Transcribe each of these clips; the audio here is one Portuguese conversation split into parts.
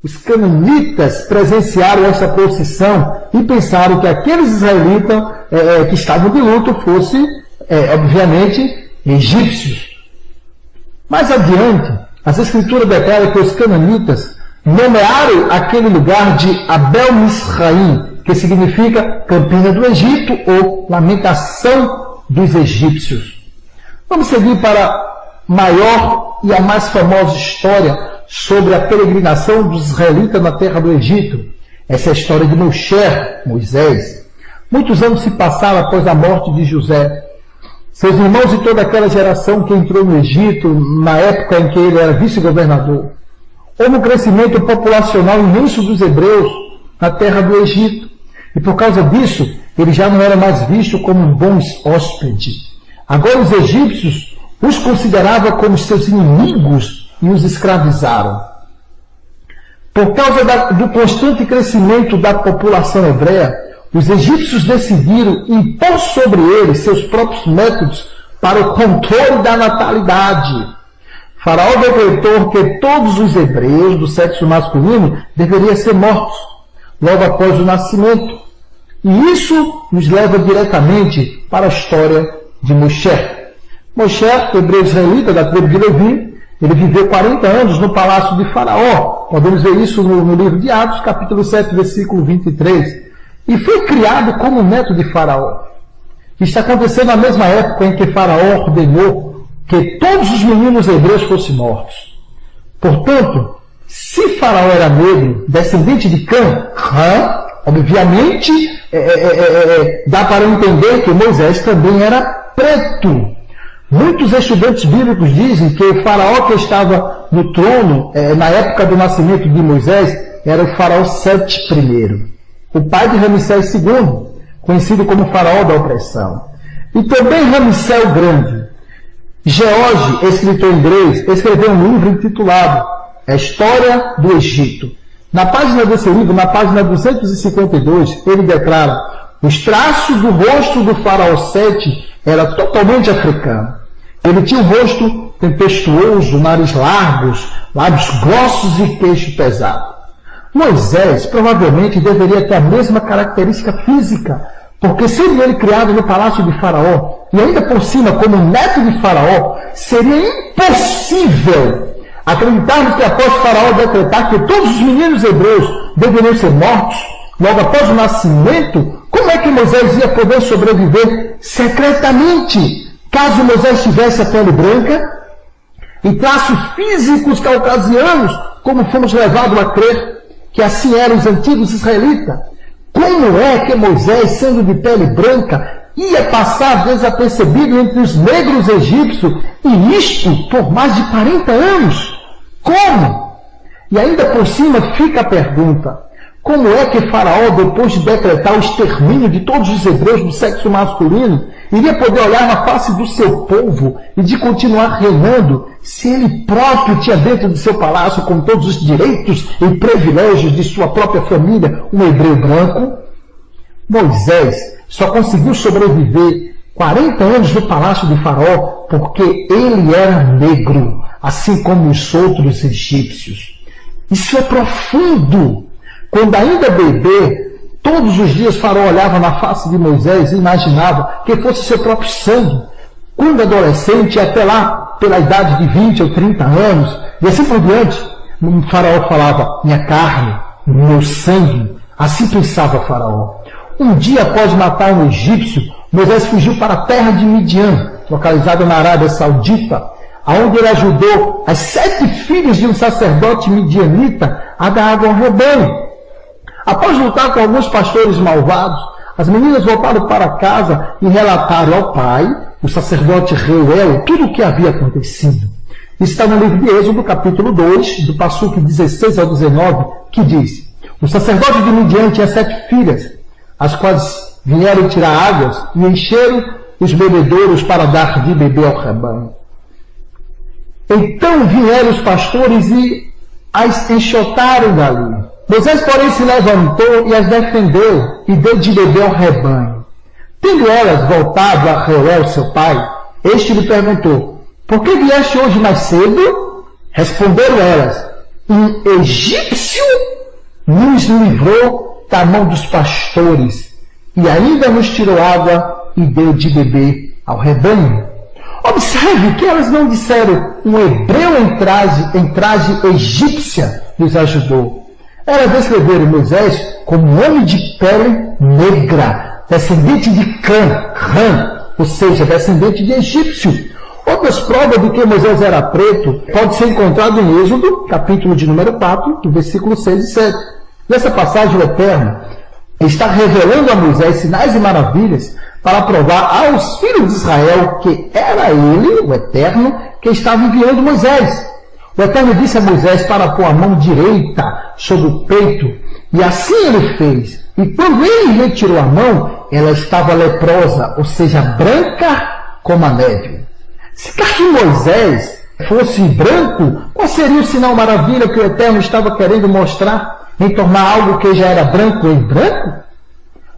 Os cananitas presenciaram essa procissão e pensaram que aqueles israelitas que estavam de luto fossem, obviamente, egípcios. Mais adiante, as escrituras declaram que os cananitas nomearam aquele lugar de Abel Misraim, que significa Campina do Egito ou Lamentação dos Egípcios. Vamos seguir para a maior e a mais famosa história sobre a peregrinação dos israelitas na terra do Egito. Essa é a história de Moisés. Muitos anos se passaram após a morte de José. Seus irmãos e toda aquela geração que entrou no Egito, na época em que ele era vice-governador. Houve um crescimento populacional imenso dos hebreus na terra do Egito. E por causa disso, ele já não era mais visto como bons hóspedes. Agora os egípcios os consideravam como seus inimigos e os escravizaram. Por causa do constante crescimento da população hebreia, os egípcios decidiram impor sobre eles seus próprios métodos para o controle da natalidade. Faraó decretou que todos os hebreus do sexo masculino deveriam ser mortos logo após o nascimento. E isso nos leva diretamente para a história de Moshe. Moshe, hebreu israelita da tribo de Levi, ele viveu 40 anos no palácio de Faraó. Podemos ver isso no livro de Atos, capítulo 7, versículo 23. E foi criado como neto de Faraó. Isso aconteceu na mesma época em que Faraó ordenou que todos os meninos hebreus fossem mortos. Portanto, se Faraó era negro, descendente de Cã, obviamente dá para entender que Moisés também era preto. Muitos estudantes bíblicos dizem que o faraó que estava no trono na época do nascimento de Moisés era o faraó Sete I, o pai de Ramsés II, conhecido como faraó da opressão. E também Ramsés o Grande. George, escritor inglês, escreveu um livro intitulado A História do Egito. Na página desse livro, na página 252, ele declara: os traços do rosto do faraó Sete era totalmente africano. Ele tinha um rosto tempestuoso, nariz largos, lábios grossos e queixo pesado. Moisés provavelmente deveria ter a mesma característica física, porque sendo ele criado no palácio de Faraó, e ainda por cima como neto de Faraó, seria impossível acreditar que após Faraó decretar que todos os meninos hebreus deveriam ser mortos, logo após o nascimento, como é que Moisés ia poder sobreviver secretamente, caso Moisés tivesse a pele branca e traços físicos caucasianos, como fomos levados a crer que assim eram os antigos israelitas? Como é que Moisés, sendo de pele branca, ia passar desapercebido entre os negros egípcios, e isto por mais de 40 anos? Como? E ainda por cima fica a pergunta: como é que Faraó, depois de decretar o extermínio de todos os hebreus do sexo masculino, iria poder olhar na face do seu povo e de continuar reinando, se ele próprio tinha dentro do seu palácio, com todos os direitos e privilégios de sua própria família, um hebreu branco? Moisés só conseguiu sobreviver 40 anos no palácio de Faraó porque ele era negro, assim como os outros egípcios. Isso é profundo. Quando ainda bebê, todos os dias Faraó olhava na face de Moisés e imaginava que fosse seu próprio sangue. Quando adolescente, até lá pela idade de 20 ou 30 anos, e assim por diante, o Faraó falava: minha carne, meu sangue. Assim pensava Faraó. Um dia após matar um egípcio, Moisés fugiu para a terra de Midian, localizada na Arábia Saudita, onde ele ajudou as 7 filhas de um sacerdote midianita a dar água ao rebanho. Após lutar com alguns pastores malvados, as meninas voltaram para casa e relataram ao pai, o sacerdote Reuel, tudo o que havia acontecido. Isso está no livro de Êxodo, capítulo 2, do passuque 16 ao 19, que diz: o sacerdote de Midian tinha 7 filhas, as quais vieram tirar águas e encheram os bebedouros para dar de beber ao rebanho. Então vieram os pastores e as enxotaram dali. Moisés, porém, se levantou e as defendeu e deu de beber ao rebanho. Tendo elas voltado a Reuel, seu pai, este lhe perguntou: por que vieste hoje mais cedo? Responderam elas: um egípcio nos livrou da mão dos pastores e ainda nos tirou água e deu de beber ao rebanho. Observe que elas não disseram um hebreu em traje egípcia nos ajudou. Elas descreveram Moisés como um homem de pele negra, descendente de Cã, ou seja, descendente de egípcio. Outras provas de que Moisés era preto pode ser encontrado em Êxodo, capítulo de número 4, do versículo 6 e 7. Nessa passagem, o Eterno está revelando a Moisés sinais e maravilhas para provar aos filhos de Israel que era ele, o Eterno, que estava enviando Moisés. O Eterno disse a Moisés para pôr a mão direita sobre o peito, e assim ele fez. E quando ele retirou a mão, ela estava leprosa, ou seja, branca como a neve. Se caso Moisés fosse branco, qual seria o sinal maravilha que o Eterno estava querendo mostrar em tornar algo que já era branco em branco?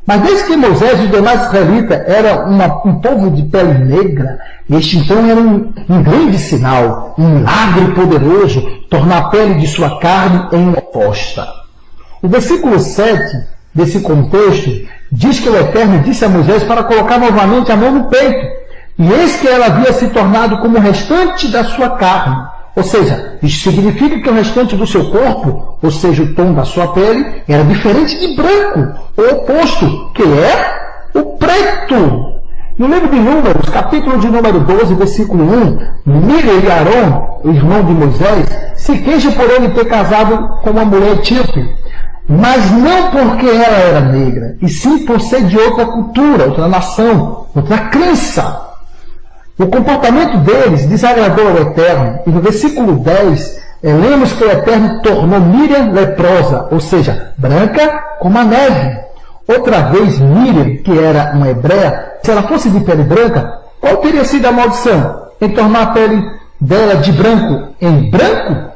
Mas desde que Moisés e os demais israelitas eram um povo de pele negra, este então era um grande sinal, um milagre poderoso, tornar a pele de sua carne em oposta. O versículo 7 desse contexto diz que o Eterno disse a Moisés para colocar novamente a mão no peito. E eis que ela havia se tornado como o restante da sua carne. Ou seja, isso significa que o restante do seu corpo, ou seja, o tom da sua pele, era diferente de branco, o oposto, que é o preto. No livro de Números, capítulo de número 12, versículo 1, Miriam e Arão, o irmão de Moisés, se queixam por ele ter casado com uma mulher etíope, mas não porque ela era negra, e sim por ser de outra cultura, outra nação, outra crença. O comportamento deles desagradou ao Eterno, e no versículo 10, lemos que o Eterno tornou Miriam leprosa, ou seja, branca como a neve. Outra vez, Miriam, que era uma hebreia, se ela fosse de pele branca, qual teria sido a maldição? Em tornar a pele dela de branco em branco?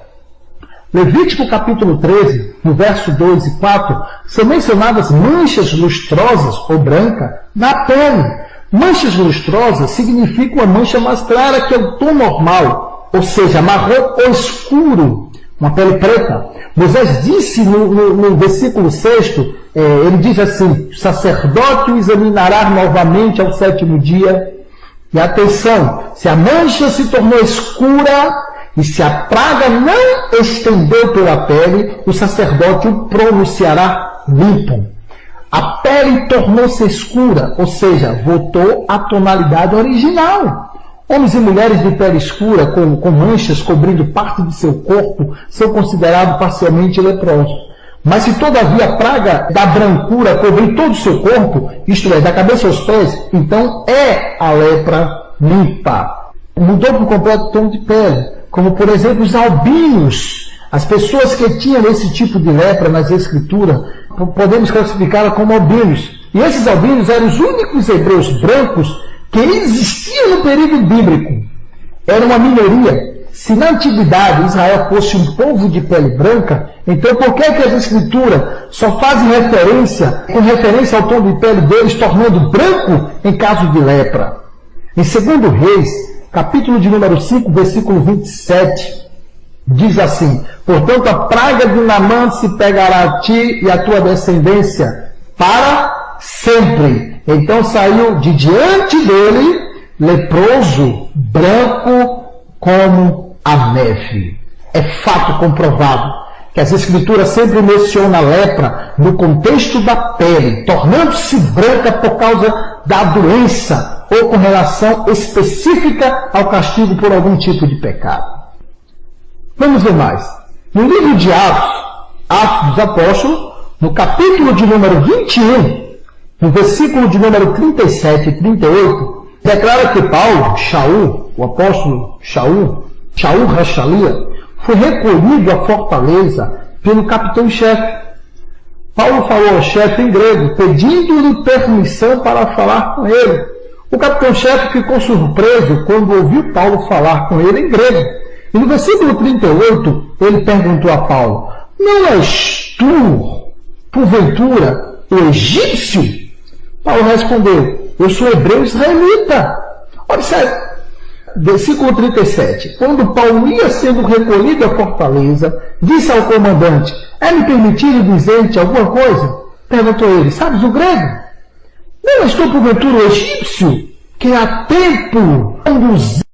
Levítico capítulo 13, no verso 2 e 4, são mencionadas manchas lustrosas ou branca na pele. Manchas lustrosas significam uma mancha mais clara que é o tom normal, ou seja, marrom ou escuro, uma pele preta. Moisés disse no versículo 6, ele diz assim: o sacerdote o examinará novamente ao 7º dia. E atenção, se a mancha se tornou escura e se a praga não estendeu pela pele, o sacerdote o pronunciará limpo. A pele tornou-se escura, ou seja, voltou à tonalidade original. Homens e mulheres de pele escura, com manchas cobrindo parte de seu corpo, são considerados parcialmente leprosos. Mas se todavia a praga da brancura cobrir todo o seu corpo, isto é, da cabeça aos pés, então é a lepra limpa. Mudou por completo o tom de pele, como por exemplo os albinos. As pessoas que tinham esse tipo de lepra nas escrituras, podemos classificá-la como albinos. E esses albinos eram os únicos hebreus brancos que existiam no período bíblico. Era uma minoria. Se na antiguidade Israel fosse um povo de pele branca, então por que as escrituras só fazem referência, com referência ao tom de pele deles, tornando branco em caso de lepra? Em 2 Reis, capítulo de número 5, versículo 27, diz assim: portanto a praga de Naamã se pegará a ti e a tua descendência para sempre. Então saiu de diante dele leproso, branco como a neve. É fato comprovado que as escrituras sempre mencionam a lepra no contexto da pele, tornando-se branca por causa da doença ou com relação específica ao castigo por algum tipo de pecado. Vamos ver mais. No livro de Atos dos Apóstolos, no capítulo de número 21, no versículo de número 37 e 38, declara que Paulo, Shaul, o apóstolo Shaul Rachalia, foi recolhido à fortaleza pelo capitão-chefe. Paulo falou ao chefe em grego, pedindo-lhe permissão para falar com ele. O capitão-chefe ficou surpreso quando ouviu Paulo falar com ele em grego. E no versículo 38, ele perguntou a Paulo: não és tu, porventura, o egípcio? Paulo respondeu: eu sou hebreu israelita. Observe, versículo 37. Quando Paulo ia sendo recolhido à fortaleza, disse ao comandante: é-me permitido dizer-te alguma coisa? Perguntou ele: sabes o grego? Não estou porventura o egípcio, que há tempo conduziu